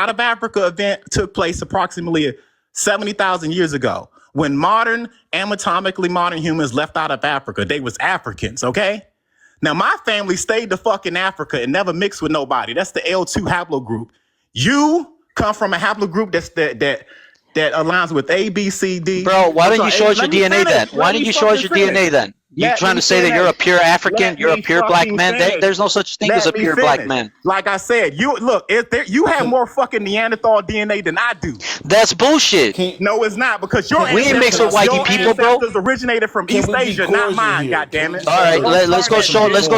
out of Africa event took place approximately 70,000 years ago. When modern, anatomically modern humans left out of Africa, they was Africans, okay? Now, my family stayed the fuck in Africa and never mixed with nobody. That's the L2 haplogroup. You come from a haplogroup that aligns with A, B, C, D. Bro, why don't you show us your DNA then? Why Let don't me you show us fucking your finish. DNA then? You Let trying me to say that you're a finish. pure African, Let you're a me pure black fucking man? finish. There's no such thing as a Let me pure black finish. man. Like I said, you look, you have more fucking Neanderthal DNA than I do. That's bullshit. No, it's not, because your We ain't mixed with ancestors, whitey people, bro. originated from East Asia, not mine. Goddamn it! All right, let's go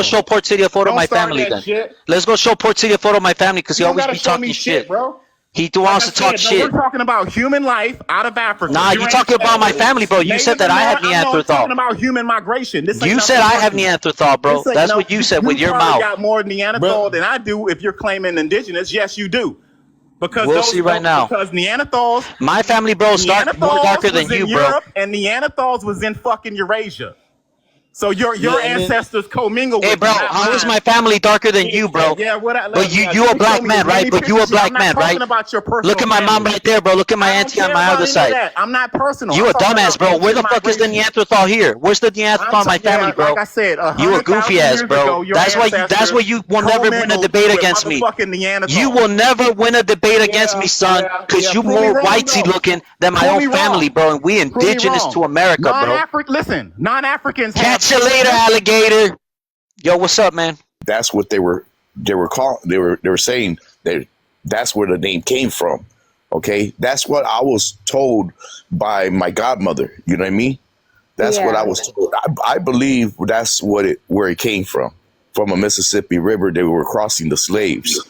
show Port City a photo of Don't my start family that then. shit. Let's go show Port City a photo of my family because he You don't always gotta be show me talking shit. bro. He Like wants I to talk said, shit. We're talking about human life out of Africa. Nah, you talking about my family, bro. You said that I have I'm Neanderthal. talking about human migration. This ain't You said nothing I have new. Neanderthal, bro. This ain't That's no- what you said with You your probably mouth. got more Neanderthal than I do if you're claiming indigenous. Yes, you do. Because We'll see right now. Because Neanderthals, My family, bro, is more darker than you, bro. Europe, and Neanderthals was in fucking Eurasia. So your ancestors commingle with. Hey, bro, how is my family darker than you, bro? Yeah, But you a black man, right? But you a black man, right? Look at my mom right there, bro. Look at my auntie on my other side. I'm not personal. You a dumbass, bro. Where the fuck is the Neanderthal here? Where's the Neanderthal in my family, bro? Like I said, you a goofy ass, bro. That's why you will never win a debate against me. You will never win a debate against me, son, because you more whitey looking than my own family, bro. And we indigenous to America, bro. Listen, non-Africans catch you later, alligator. Yo, what's up, man? That's what they were saying that that's where the name came from. Okay, that's what I was told by my godmother. You know what I mean? That's what I was told. I believe that's where it came from a Mississippi River. They were crossing the slaves.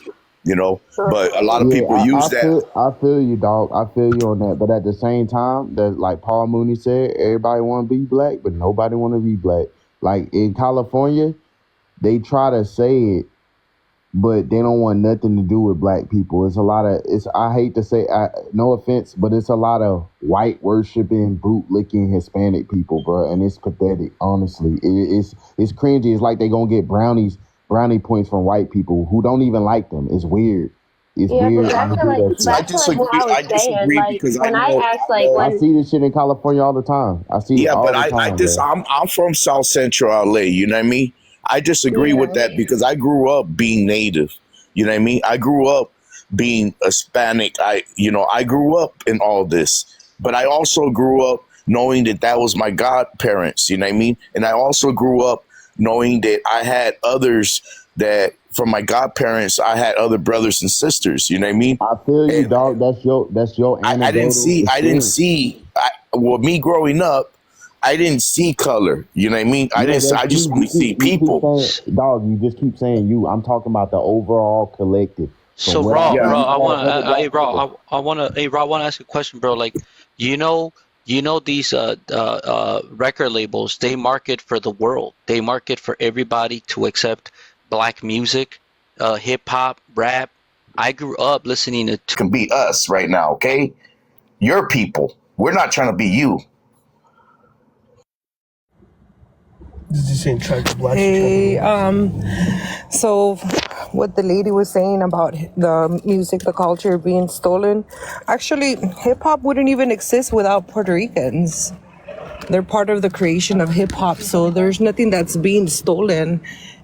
You know, but a lot of people use that. I feel you, dog. I feel you on that. But at the same time, that like Paul Mooney said, everybody want to be black, but nobody want to be black. Like in California, they try to say it, but they don't want nothing to do with black people. It's a lot of, I hate to say, no offense, but it's a lot of white worshiping, boot licking Hispanic people, bro. And it's pathetic, honestly. It's cringy. It's like they gonna get brownie points from white people who don't even like them. It's weird. It's weird. I disagree because I see this shit in California all the time. I see it all the time. I'm from South Central LA, you know what I mean? I disagree with that because I grew up being native. You know what I mean? I grew up being Hispanic. I grew up in all this, but I also grew up knowing that was my godparents, you know what I mean? And I also grew up knowing that I had others that from my godparents, I had other brothers and sisters, you know what I mean? I feel you, dog. That's your I didn't see me growing up, I didn't see color. You know what I mean? I just only see people. Dog, you just keep saying you. I'm talking about the overall collective. So Raw, I want to ask you a question, bro. Like, you know these record labels, they market for the world. They market for everybody to accept black music, hip hop, rap. I grew up listening to can be us right now, okay? Your people. We're not trying to be you. Hey, so what the lady was saying about the music, the culture being stolen, actually, hip hop wouldn't even exist without Puerto Ricans. They're part of the creation of hip hop, so there's nothing that's being stolen.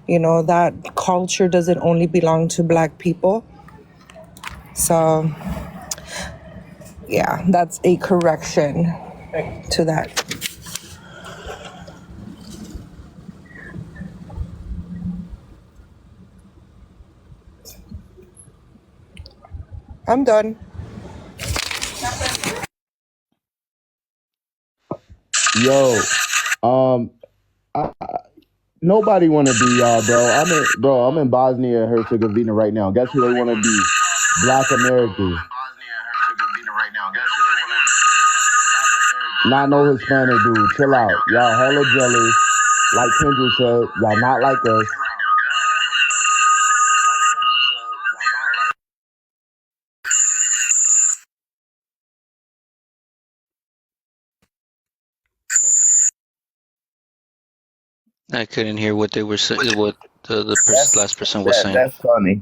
You know, that culture doesn't only belong to black people. So, yeah, that's a correction to that. I'm done. Yo, nobody want to be y'all, bro. I'm in Bosnia and Herzegovina right now. Guess who they want to be? Black Americans. Not no Hispanic dude. Chill out. Y'all hella jealous. Like Kendrick said, y'all not like us. I couldn't hear what they were saying. What the last person was saying. That's funny.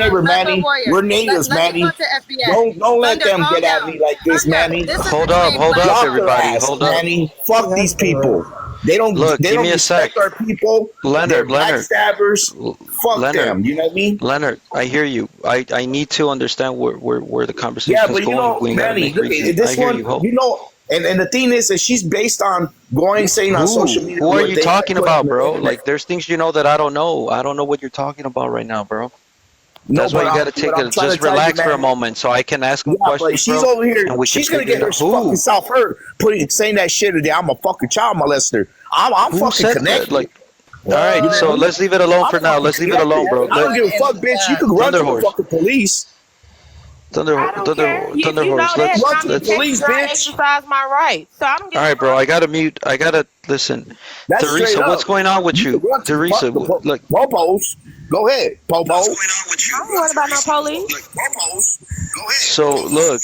neighbor, Let's go, Manny. Warrior. We're neighbors, Let's Manny. move on to FBA. Don't let Thunder, them calm get at down. me like this, Thunder, Manny. this is Hold between up, black Drop their everybody. ass, Hold up. Manny. Fuck these people. They don't. Look, They give don't me a sec. respect our people. They're Leonard, backstabbers. Fuck Leonard, them. You know what I mean? Leonard, I hear you. I need to understand where the Yeah, conversation's but you going. know, We ain't got to Manny, make look reason. at I this hear one. you, Hope. You know, and the thing is that she's based on saying on social media Who are what you they talking put on about, the bro? internet. Like, there's things you know that I don't know. I don't know what you're talking about right now, bro. No, That's why but you got to what I'm trying to just tell you, relax for a man. moment so I can ask him Yeah, but questions, she's bro, over here. and we can She's gonna figure get it her out. fucking self hurt saying that shit today. I'm a fucking child molester. I'm Who fucking said that? connected. Like, all right, You know so what I mean? let's leave it alone I'm for now. fucking Let's leave it connected. alone, bro. I don't give a Everyone fuck, in bitch. You the can run Thunder to the Horse, fucking police. I don't care. If Thunder you know Horse. that, Run and to I'm the in police, Texas, I bitch. exercise my rights. So I don't give All a right, bro. I fuck. gotta mute. I gotta listen. That's straight Teresa, what's up. going on with You can you? run to Teresa, the look. popos. Go ahead, popo. What's going on with I you? don't worry about no police. Popos. Go ahead, So popos. look,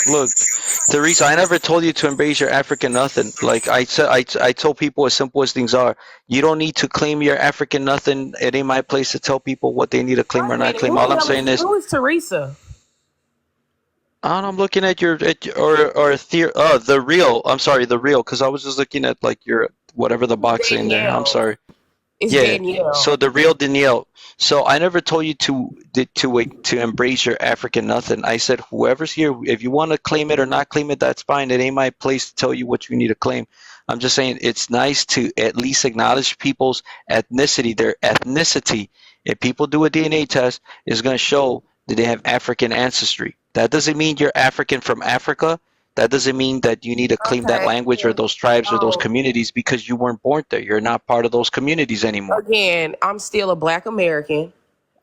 Teresa. I never told you to embrace your African nothing. Like I said, I told people as simple as things are. You don't need to claim your African nothing. It ain't my place to tell people what they need to claim Wait or a not minute. claim. All I'm saying is, Who is Teresa? I'm looking at the real. I'm sorry, the real, because I was just looking at like your whatever the box in there. I'm Danielle. sorry. It's Yeah. Danielle. So the real Danielle. So I never told you to embrace your African nothing. I said whoever's here, if you want to claim it or not claim it, that's fine. It ain't my place to tell you what you need to claim. I'm just saying it's nice to at least acknowledge people's ethnicity, their ethnicity. If people do a DNA test, it's going to show that they have African ancestry. That doesn't mean you're African from Africa. That doesn't mean that you need to claim that Okay. language or those tribes or those So communities because you weren't born there. You're not part of those communities anymore. again, I'm still a Black American.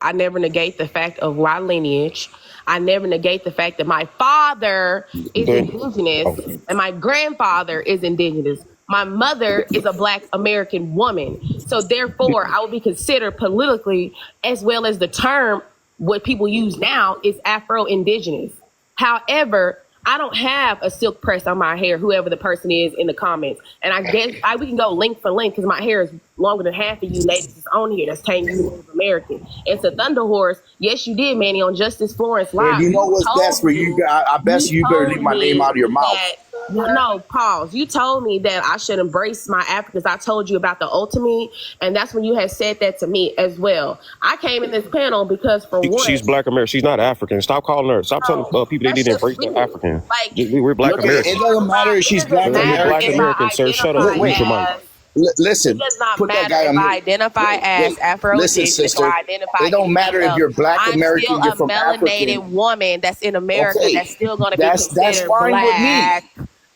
I never negate the fact of my lineage. I never negate the fact that my father is Then, indigenous okay. and my grandfather is indigenous. My mother is a Black American woman. So therefore, I would be considered politically, as well as the term what people use now is Afro-Indigenous. However, I don't have a silk press on my hair, whoever the person is in the comments. And I guess we can go link for link because my hair is longer than half of you ladies is on here that's saying you Native American. And to Thunder Horse, yes, you did, Manny, on Justice Florence And Live. you know what's best for you? I bet you better leave Told my name out me of your mouth. that no, pause. You told me that I should embrace my Africans. I told you about the ultimate, and that's when you had said that to me as well. I came in this panel because for She's one, Black American. She's not African. Stop calling her. Stop telling people they that's need to just embrace their weird. African. Like We're Black Look, it Americans. doesn't matter if she's it doesn't Black You're matter Black if American. American, I sir. Shut up. identify Wait, Mute your mic. as it listen, does not put that matter guy if on I mute. identify as Listen, Afro-Indigenous or sister, I identify it don't anything matter if else. you're Black I'm still American, you're a from melanated African. woman that's in America Okay, that's still going to be that's considered fine with me. Black.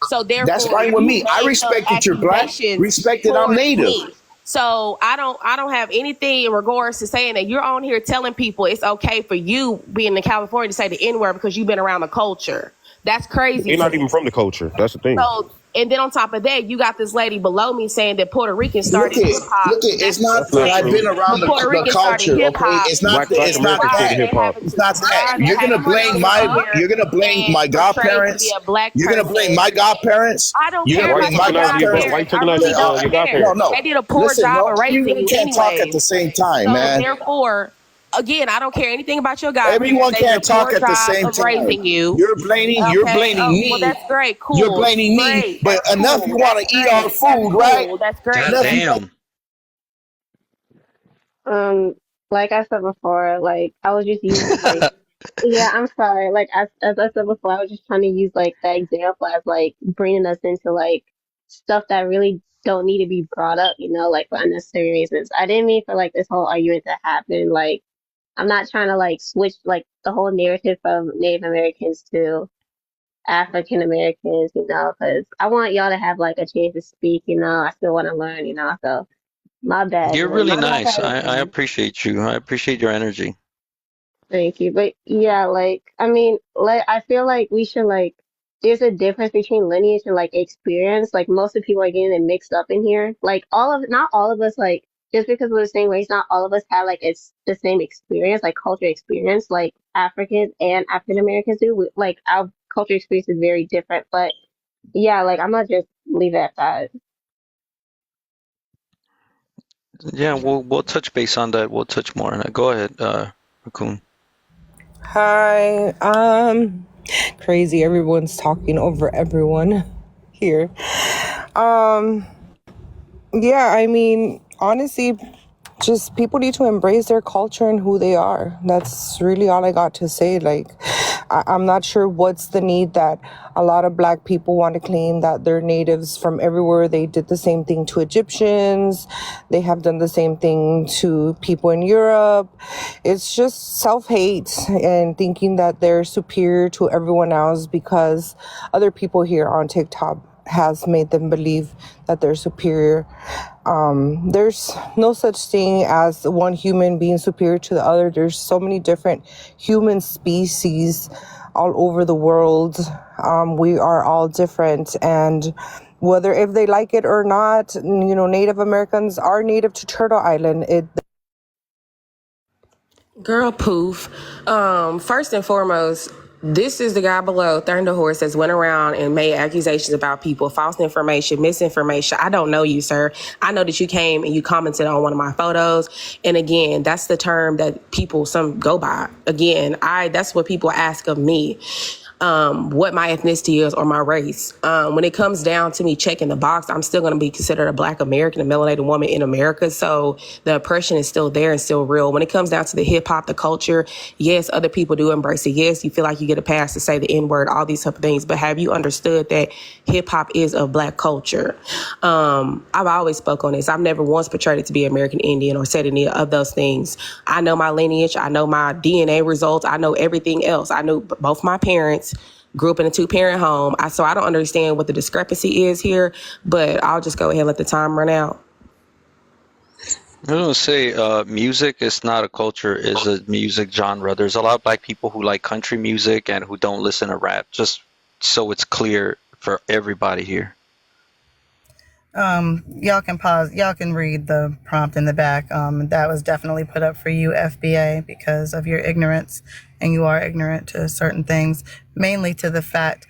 So That's therefore, fine with you me. I made those respect that you're Black. accusations Respect that I'm towards Native. me. So I don't have anything in regards to saying that you're on here telling people it's okay for you being in California to say the N-word because you've been around the culture. That's crazy They're to not me. even from the culture. That's the thing. So, and then on top of that, you got this lady below me saying that Puerto Ricans started hip hop. It's not That's that not I've true. been around When Puerto the Ricans started culture. hip Okay, hop, Black it's not Americans why that. are created hip they hop. having It's to? not Why that. are they having to go on here You're gonna blame my and portray to be godparents. a Black You're gonna blame person? my godparents. I don't You're care gonna Why you about blame your my taking out godparents. why you godparents. I taking out really don't your care. godparents? No. They did a poor Listen, job no, of you raising you can't talk at anyways. the same time, So man. therefore, again, I don't care anything about your godparents. Everyone They did a can't talk poor at the job same of time. raising you. You're Okay. blaming Oh, well, me. that's great. You're Cool. blaming me. Great. But That's enough you cool. want That's to eat our great. That's food, right? cool. That's great. God Enough you damn. Um, like I said before, like I was just using like yeah, I'm sorry. Like as I said before, I was just trying to use like that example as like bringing us into like stuff that really don't need to be brought up, like for unnecessary reasons. I didn't mean for like this whole argument to happen. Like I'm not trying to like switch like the whole narrative from Native Americans to African Americans, because I want y'all to have like a chance to speak. I still want to learn. So my bad. You're Like really my bad nice. for I everything. appreciate you. I appreciate your energy. Thank you. But yeah, like I mean, like I feel like we should like there's a difference between lineage and like experience. Like most of the people are getting it mixed up in here. Like not all of us like just because we're the same race, not all of us have like it's the same experience, like culture experience, like Africans and African Americans do. Like our culture experience is very different. But yeah, like I'm not just leave it at that. Yeah, we'll touch base on that. We'll touch more on it. Go ahead, Raccoon. Hi. Crazy. Everyone's talking over everyone here. Um, Yeah, I mean, honestly, just people need to embrace their culture and who they are. That's really all I got to say. Like, I'm not sure what's the need that a lot of black people want to claim that they're natives from everywhere. They did the same thing to Egyptians. They have done the same thing to people in Europe. It's just self-hate and thinking that they're superior to everyone else because other people here on TikTok has made them believe that they're superior. There's no such thing as one human being superior to the other. There's so many different human species all over the world. We are all different, and whether if they like it or not, Native Americans are native to Turtle Island. Girl poof. First and foremost, this is the guy below, Thunder Horse, that's went around and made accusations about people, false information, misinformation. I don't know you, sir. I know that you came and you commented on one of my photos. And again, that's the term that people some go by. Again, that's what people ask of me. What my ethnicity is or my race. When it comes down to me checking the box, I'm still going to be considered a Black American, a melanated woman in America. So the oppression is still there and still real. When it comes down to the hip hop, the culture, yes, other people do embrace it. Yes, you feel like you get a pass to say the N word, all these type of things. But have you understood that hip hop is a Black culture? I've always spoke on this. I've never once portrayed it to be American Indian or said any of those things. I know my lineage. I know my DNA results. I know everything else. I knew both my parents. Grew up in a 2-parent home. So I don't understand what the discrepancy is here, but I'll just go ahead and let the time run out. I was gonna say, music is not a culture; is a music genre. There's a lot of black people who like country music and who don't listen to rap. Just so it's clear for everybody here. Y'all can pause. Y'all can read the prompt in the back. That was definitely put up for you, FBA, because of your ignorance, and you are ignorant to certain things, mainly to the fact.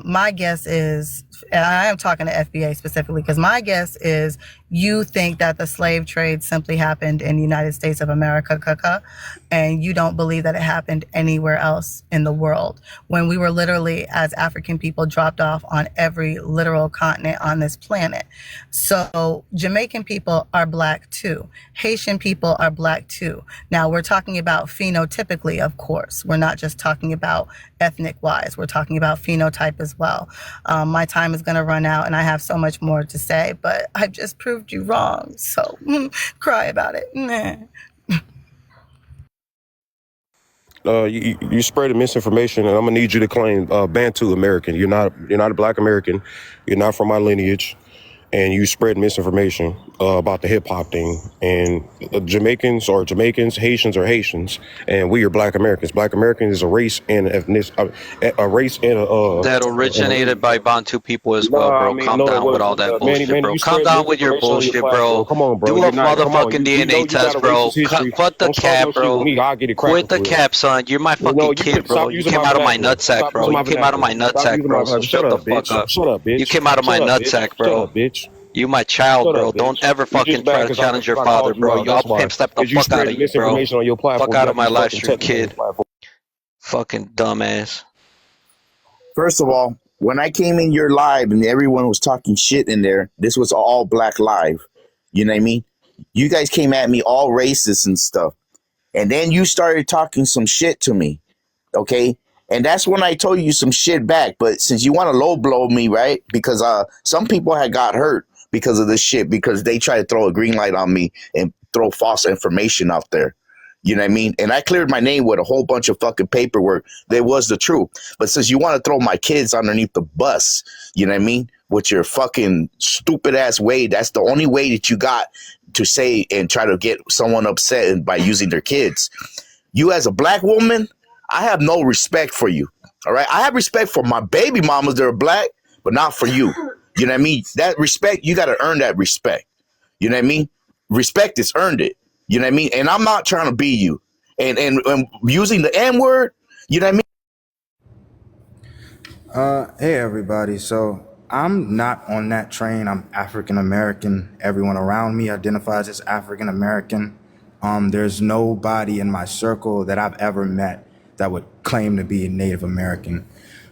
My guess is, and I am talking to FBA specifically, because my guess is you think that the slave trade simply happened in the United States of America, and you don't believe that it happened anywhere else in the world, when we were literally, as African people, dropped off on every literal continent on this planet. So Jamaican people are Black too. Haitian people are Black too. Now we're talking about phenotypically, of course. We're not just talking about ethnic wise. We're talking about phenotype as well. My time is going to run out and I have so much more to say, but I've just proved you wrong. So cry about it. You spreading misinformation, and I'm gonna need you to claim Bantu American. You're not a Black American. You're not from my lineage, and you spread misinformation about the hip hop thing. And Jamaicans are Jamaicans, Haitians are Haitians, and we are Black Americans. Black American is a race and an a race and That originated by Bantu people as well, No, I bro. mean, Calm no, it down with wasn't. all that Manny, bullshit, bro. you Calm spread down with your misinformation on your bullshit, platform. bro. Come on, bro. Do a You're not. Come on. motherfucking We know DNA you got test, a bro. racist history. Put the Don't start no cap, shit with bro. me. I'll get it cracking Quit the for you. cap, son. You're my You know, fucking you kid, can bro. stop You using came my out of my vernacular. nutsack, Stop bro. using You my came out of my vernacular. Stop nutsack, using bro. my So vernacular. Shut shut the up, fuck bitch. up. Shut up, You bitch. came out of my Shut up, bitch. nutsack, Shut bro. up, bitch. You my child, Shut bro. up, Don't bitch. ever You just fucking try mad to because challenge your I father, called you bro. out. I'll That's why. pimp step the Because you fuck out spread of you, bro. misinformation on your Fuck platform. You out of got my these live fucking stream, technical on your kid. platform. Fucking dumbass. First of all, when I came in your live and everyone was talking shit in there, this was all Black live. You know what I mean? You guys came at me all racist and stuff. And then you started talking some shit to me. Okay. And that's when I told you some shit back. But since you want to low blow me, right? Because some people had got hurt because of this shit, because they tried to throw a green light on me and throw false information out there. You know what I mean? And I cleared my name with a whole bunch of fucking paperwork. That was the truth. But since you want to throw my kids underneath the bus, you know what I mean? With your fucking stupid ass way, that's the only way that you got to say and try to get someone upset by using their kids. You as a Black woman, I have no respect for you. All right. I have respect for my baby mamas that are Black, but not for you. You know what I mean? That respect, you got to earn that respect. You know what I mean? Respect is earned it. You know what I mean? And I'm not trying to be you. And using the N word, you know what I mean? Hey everybody. So I'm not on that train. I'm African American. Everyone around me identifies as African American. There's nobody in my circle that I've ever met that would claim to be Native American.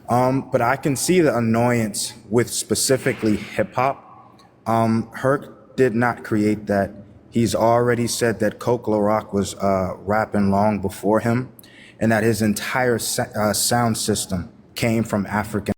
But I can see the annoyance with specifically hip hop. Herc did not create that. He's already said that Coke LaRock was rapping long before him, and that his entire sound system came from African.